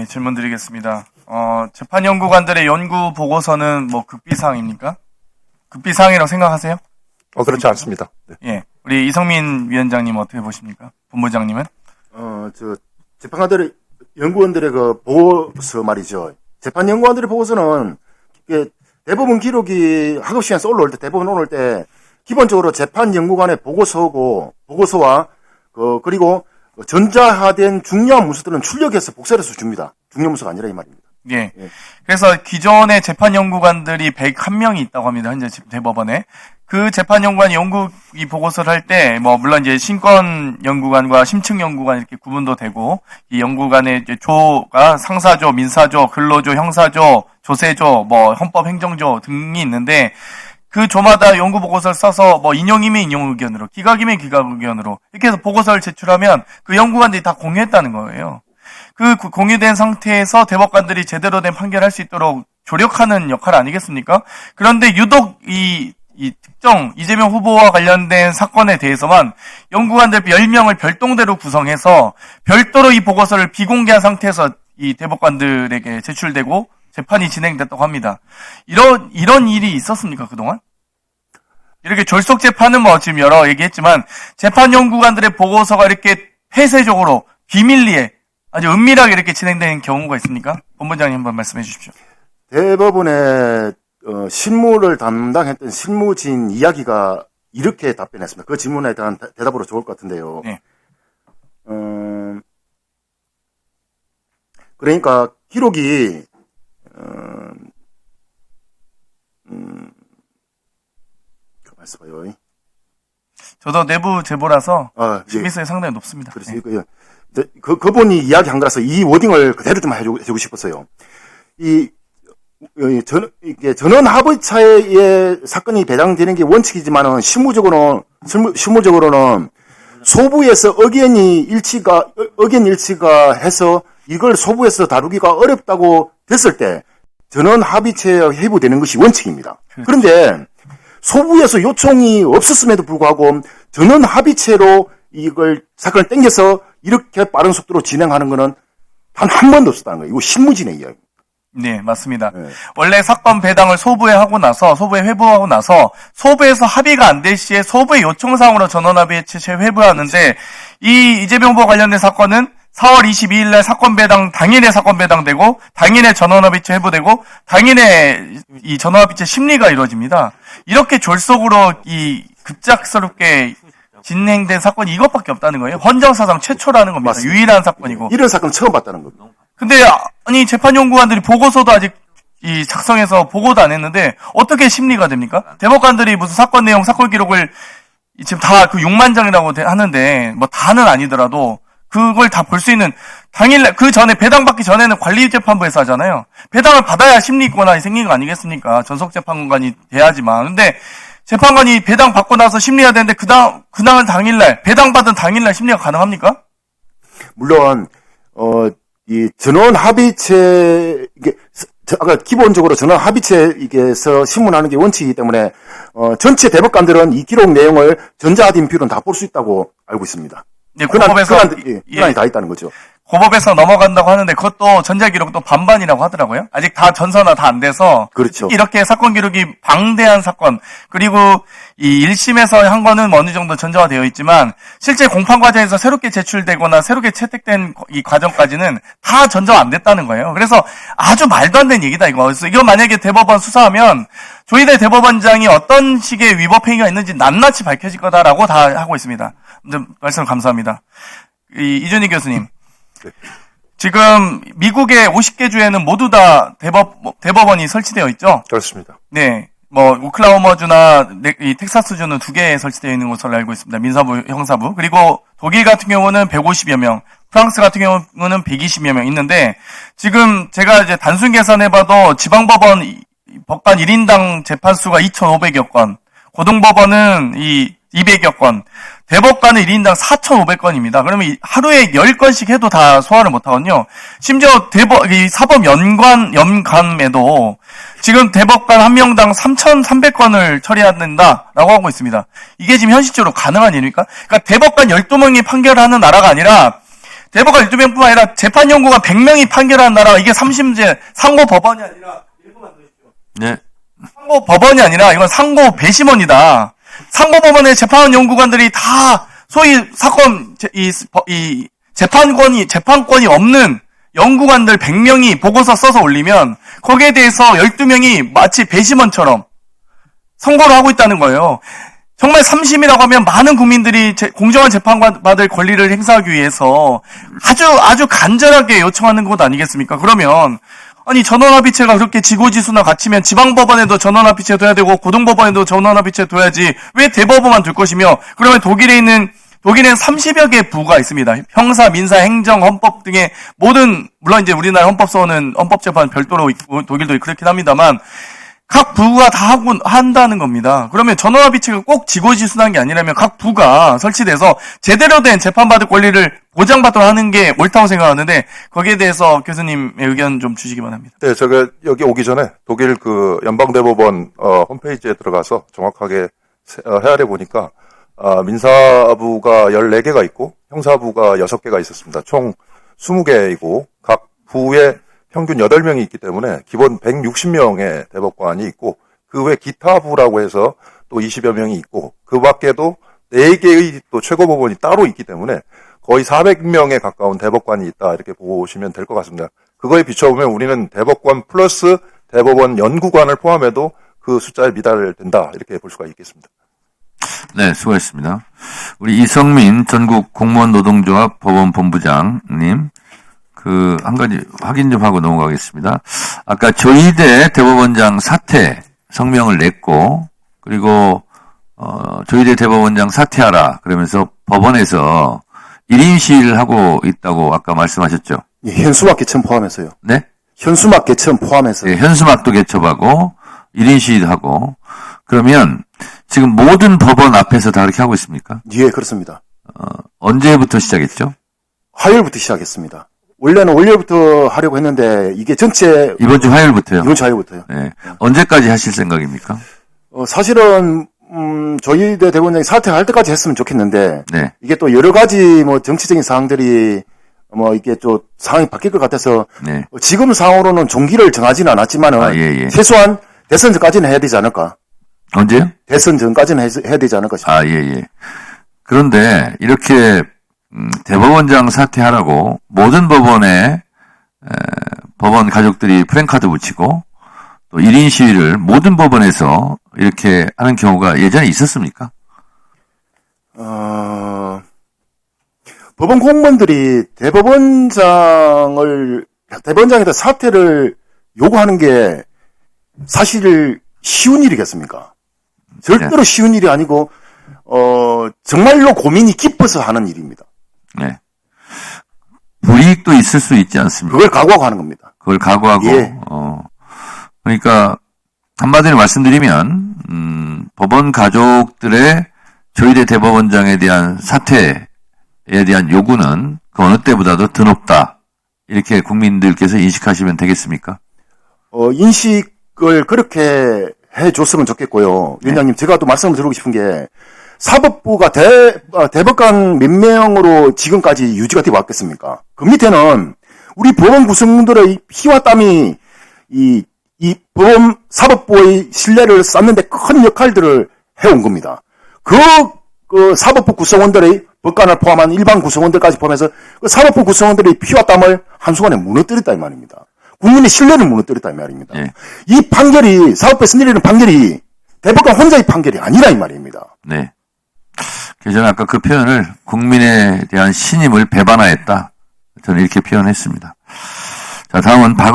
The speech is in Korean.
질문 드리겠습니다. 재판연구관들의 연구 보고서는 뭐 극비사항입니까? 극비사항이라고 생각하세요? 그렇지 않습니다. 네. 예. 우리 이성민 위원장님 어떻게 보십니까? 본부장님은? 재판관들의, 연구원들의 그 보고서 말이죠. 재판연구원들의 보고서는, 이게 대법원 기록이 학업 시간에서 올라올 때, 대법원 올라올 때, 기본적으로 재판연구관의 보고서와, 그리고 전자화된 중요한 문서들은 출력해서 복사를 해서 줍니다. 중요 문서가 아니라 이 말입니다. 예. 그래서 기존의 재판연구관들이 101명이 있다고 합니다. 현재 대법원에. 그 재판연구관 이 보고서를 할 때, 물론 이제 신권연구관과 심층연구관 이렇게 구분도 되고, 이 연구관의 이제 조가 상사조, 민사조, 근로조, 형사조, 조세조, 헌법행정조 등이 있는데, 그 조마다 연구 보고서를 써서 인용이면 인용 의견으로, 기각이면 기각 의견으로 이렇게 해서 보고서를 제출하면 그 연구관들이 다 공유했다는 거예요. 그 공유된 상태에서 대법관들이 제대로 된 판결할 수 있도록 조력하는 역할 아니겠습니까? 그런데 유독 이 특정 이재명 후보와 관련된 사건에 대해서만 연구관들 10명을 별동대로 구성해서 별도로 이 보고서를 비공개한 상태에서 이 대법관들에게 제출되고 재판이 진행됐다고 합니다. 이런 일이 있었습니까, 그동안? 이렇게 졸속 재판은 지금 여러 얘기했지만, 재판 연구관들의 보고서가 이렇게 폐쇄적으로, 비밀리에, 아주 은밀하게 이렇게 진행되는 경우가 있습니까? 본부장님 한번 말씀해 주십시오. 대법원의, 실무를 담당했던 실무진 이야기가 이렇게 답변했습니다. 그 질문에 대한 대답으로 좋을 것 같은데요. 네. 그러니까, 기록이, 가만 있어봐요. 저도 내부 제보라서 예. 신빙성이 상당히 높습니다. 그렇습니까? 네. 그분이 이야기한 거라서 이 워딩을 그대로 좀 해주고 싶었어요. 전원 합의차의 사건이 배당되는 게 원칙이지만은 실무적으로는 소부에서 의견 일치가 해서 이걸 소부에서 다루기가 어렵다고 됐을 때 전원 합의체에 회부되는 것이 원칙입니다. 그런데 소부에서 요청이 없었음에도 불구하고 전원 합의체로 이걸 사건을 땡겨서 이렇게 빠른 속도로 진행하는 것은 단 한 번도 없었다는 거예요. 이거 실무진의 이야기. 네, 맞습니다. 네. 원래 사건 배당을 소부에 회부하고 나서 소부에서 합의가 안 될 시에 소부의 요청사항으로 전원합의체 회부하는데 이 이재명 후보 관련된 사건은 4월 22일 날 사건 배당, 당일에 사건 배당되고, 당일에 전원합의체 회부되고, 당일에 이 전원합의체 심리가 이루어집니다. 이렇게 졸속으로 급작스럽게 진행된 사건이 이것밖에 없다는 거예요. 헌정사상 최초라는 겁니다. 맞습니다. 유일한 사건이고. 이런 사건 처음 봤다는 겁니다. 근데, 재판연구관들이 보고서도 아직 작성해서 보고도 안 했는데, 어떻게 심리가 됩니까? 대법관들이 무슨 사건 내용, 사건 기록을 지금 다 6만 장이라고 하는데, 다는 아니더라도, 그걸 다 볼 수 있는, 당일날, 그 전에, 배당받기 전에는 관리재판부에서 하잖아요. 배당을 받아야 심리권한이 생긴 거 아니겠습니까? 전속재판관이 돼야지만. 근데, 재판관이 배당 받고 나서 심리해야 되는데, 당일날, 배당받은 당일날 심리가 가능합니까? 물론, 이 전원 합의체, 아까 기본적으로 전원 합의체에서 신문하는 게 원칙이기 때문에, 전체 대법관들은 이 기록 내용을 전자화된 비율은 다 볼 수 있다고 알고 있습니다. 네, 권한이 다 있다는 거죠. 고법에서 넘어간다고 하는데 그것도 전자기록도 반반이라고 하더라고요. 아직 다 전서나 다 안 돼서. 그렇죠. 이렇게 사건 기록이 방대한 사건, 그리고 이 1심에서 한 거는 어느 정도 전자화되어 있지만 실제 공판 과정에서 새롭게 제출되거나 새롭게 채택된 이 과정까지는 다 전자화 안 됐다는 거예요. 그래서 아주 말도 안 되는 얘기다 이거. 그래서 이거 만약에 대법원 수사하면 조희대 대법원장이 어떤 식의 위법 행위가 있는지 낱낱이 밝혀질 거다라고 다 하고 있습니다. 말씀 감사합니다. 이준희 교수님. 지금 미국의 50개 주에는 모두 다 대법원이 설치되어 있죠? 그렇습니다. 네. 오클라호마주나 이 텍사스주는 2개 설치되어 있는 것으로 알고 있습니다. 민사부, 형사부. 그리고 독일 같은 경우는 150여 명, 프랑스 같은 경우는 120여 명 있는데 지금 제가 이제 단순 계산해봐도 지방법원 법관 1인당 재판수가 2,500여 건, 고등법원은 200여 건, 대법관은 1인당 4,500건입니다. 그러면 하루에 10건씩 해도 다 소화를 못하거든요. 심지어 사법 연감에도 지금 대법관 한 명당 3,300건을 처리해야 된다라고 하고 있습니다. 이게 지금 현실적으로 가능한 일입니까? 그러니까 대법관 12명이 판결하는 나라가 아니라 대법관 12명뿐만 아니라 재판연구관 100명이 판결한 나라가 이게 3심제 상고 법원이 아니라 네. 상고 법원이 아니라 이건 상고 배심원이다. 상고 법원의 재판연구관들이 다 소위 사건 이 재판권이 없는 연구관들 100명이 보고서 써서 올리면 거기에 대해서 12명이 마치 배심원처럼 선고를 하고 있다는 거예요. 정말 3심이라고 하면 많은 국민들이 공정한 재판 받을 권리를 행사하기 위해서 아주 간절하게 요청하는 것 아니겠습니까? 그러면 아니 전원합의체가 그렇게 지고지수나 같으면 지방법원에도 전원합의체 둬야 되고 고등법원에도 전원합의체 둬야지 왜 대법원만 둘 것이며 독일에는 30여 개 부가 있습니다. 형사, 민사, 행정, 헌법 등의 모든 물론 이제 우리나라 헌법소원은 헌법재판 별도로 있고 독일도 그렇긴 합니다만 각 부가 다 한다는 겁니다. 그러면 전원합의체가 꼭 지고지순한 게 아니라면 각 부가 설치돼서 제대로 된 재판받을 권리를 보장받도록 하는 게 옳다고 생각하는데 거기에 대해서 교수님의 의견 좀 주시기 바랍니다. 네, 제가 여기 오기 전에 독일 그 연방대법원 홈페이지에 들어가서 정확하게 헤아려 보니까 민사부가 14개가 있고 형사부가 6개가 있었습니다. 총 20개이고 각 부에 평균 8명이 있기 때문에 기본 160명의 대법관이 있고 그 외 기타 부라고 해서 또 20여 명이 있고 그 밖에도 4개의 또 최고법원이 따로 있기 때문에 거의 400명에 가까운 대법관이 있다 이렇게 보시면 될 것 같습니다. 그거에 비춰보면 우리는 대법관 플러스 대법원 연구관을 포함해도 그 숫자에 미달된다 이렇게 볼 수가 있겠습니다. 네, 수고했습니다. 우리 이성민 전국 공무원 노동조합 법원본부장님, 한 가지 확인 좀 하고 넘어가겠습니다. 아까 조희대 대법원장 사퇴 성명을 냈고, 그리고, 조희대 대법원장 사퇴하라. 그러면서 법원에서 1인 시위를 하고 있다고 아까 말씀하셨죠? 예, 현수막 개천 포함해서요. 네? 현수막 개천 포함해서. 네, 현수막도 개첩하고, 1인 시위도 하고, 그러면 지금 모든 법원 앞에서 다 그렇게 하고 있습니까? 예, 그렇습니다. 언제부터 시작했죠? 화요일부터 시작했습니다. 원래는 월요일부터 하려고 했는데 이게 전체 이번 주 화요일부터요? 이번 주 화요일부터요. 네. 언제까지 하실 생각입니까? 사실은 조희대 대법원장이 사퇴할 때까지 했으면 좋겠는데 네. 이게 또 여러 가지 뭐 정치적인 사항들이 이게 좀 상황이 바뀔 것 같아서 네. 지금 상황으로는 종기를 정하지는 않았지만은 예. 최소한 대선 전까지는 해야 되지 않을까? 언제요? 대선 전까지는 해야 되지 않을까 싶습니다. 예. 그런데 이렇게 대법원장 사퇴하라고 모든 법원에 법원 가족들이 프랜카드 붙이고 또 1인 시위를 모든 법원에서 이렇게 하는 경우가 예전에 있었습니까? 법원 공무원들이 대법원장에다 사퇴를 요구하는 게 사실 쉬운 일이겠습니까? 절대로 쉬운 일이 아니고 정말로 고민이 깊어서 하는 일입니다. 네. 불이익도 있을 수 있지 않습니까? 그걸 각오하고 하는 겁니다. 그걸 각오하고, 예. 그러니까, 한마디로 말씀드리면, 법원 가족들의 조희대 대법원장에 대한 사퇴에 대한 요구는 그 어느 때보다도 더 높다. 이렇게 국민들께서 인식하시면 되겠습니까? 인식을 그렇게 해줬으면 좋겠고요. 위원장님, 제가 또 말씀을 드리고 싶은 게, 사법부가 대법관 몇 명으로 지금까지 유지가 되어 왔겠습니까? 그 밑에는 우리 법원 구성원들의 피와 땀이 이 사법부의 신뢰를 쌓는데 큰 역할들을 해온 겁니다. 그 사법부 구성원들의 법관을 포함한 일반 구성원들까지 포함해서 그 사법부 구성원들의 피와 땀을 한순간에 무너뜨렸다 이 말입니다. 국민의 신뢰를 무너뜨렸다 이 말입니다. 예. 이 판결이 사법부에서 내리는 판결이 대법관 혼자의 판결이 아니라 이 말입니다. 네. 그래서 저는 아까 그 표현을 국민에 대한 신임을 배반하였다. 저는 이렇게 표현했습니다. 자, 다음은 박은